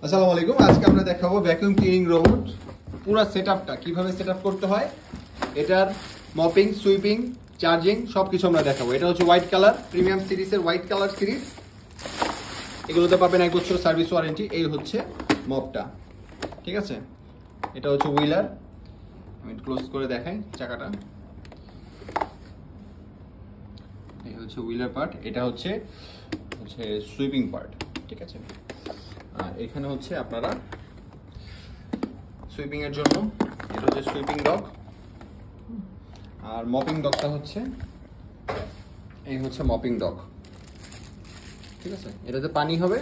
আসসালামু আলাইকুম। আজকে আমরা দেখাবো ভ্যাকুয়াম ক্লিনিং রোবট পুরো সেটআপটা কিভাবে সেটআপ করতে হয়। এটার মপিং, সুইপিং, চার্জিং সবকিছু আমরা দেখাবো। এটা হচ্ছে হোয়াইট কালার প্রিমিয়াম সিরিজের হোয়াইট কালার সিরিজ। এগুলোতে পাবেন 1 বছর সার্ভিস ওয়ারেন্টি। এই হচ্ছে মপটা, ঠিক আছে। এটা হচ্ছে হুইলার, আমি ক্লোজ করে দেখাই চাকাটা। এই হচ্ছে হুইলার পার্ট, এটা হচ্ছে সুইপিং পার্ট, ঠিক আছে। আর এখানে হচ্ছে আপনারা সুইপিং এর জন্য এটা হচ্ছে সুইপিং ডগ, আর মপিং ডগটা হচ্ছে এই হচ্ছে মপিং ডগ, ঠিক আছে। এটাতে পানি হবে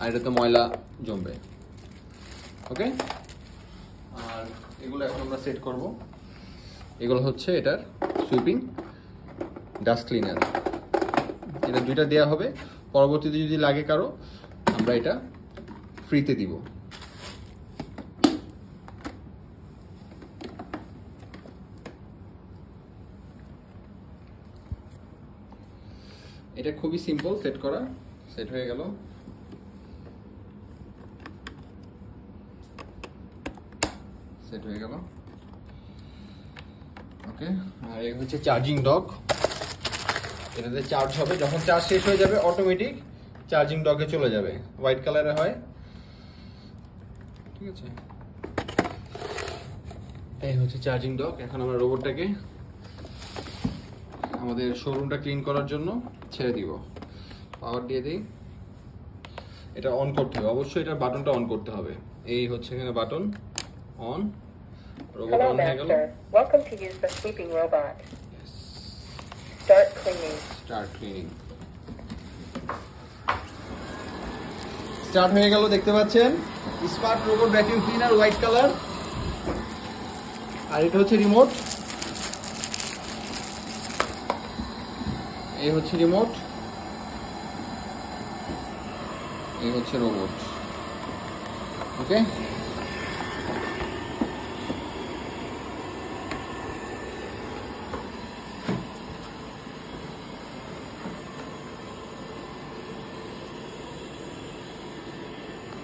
আর এটাতে ময়লা জমবে, ওকে। আর এগুলো এখন আমরা সেট করব। এগুলো হচ্ছে এটার সুইপিং ডাস্ট ক্লিনার। এটা দুইটা দেওয়া হবে, পরবর্তীতে যদি লাগে কারো আমরা এটা ফ্রিতে দিব। এটা খুবই সিম্পল সেট করা। সেট হয়ে গেল। সেট হয়ে গেল, ওকে। আর এই হচ্ছে চার্জিং ডগ। এটাতে চার্জ হবে, যখন চার্জ শেষ হয়ে যাবে অটোমেটিক চার্জিং ডগে চলে যাবে। হোয়াইট কালারে হয়, ঠিক আছে। এই হচ্ছে চার্জিং ডগ। এখন আমরা রোবটটাকে আমাদের শোরুমটা ক্লিন করার জন্য ছেড়ে দিব। পাওয়ার দিয়ে দিই। এটা অন করতে হবে, অবশ্যই এটার বাটনটা অন করতে হবে। এই হচ্ছে এখানে বাটন অন। রোবট অন হয়ে গেল। Welcome to use the sweeping robot. Start cleaning. Start cleaning. Start হয়ে গেল, দেখতে পাচ্ছেন smart robot vacuum cleaner white colour. আর এটা হচ্ছে রিমোট। এই হচ্ছে রিমোট, এই হচ্ছে রোবট, ওকে।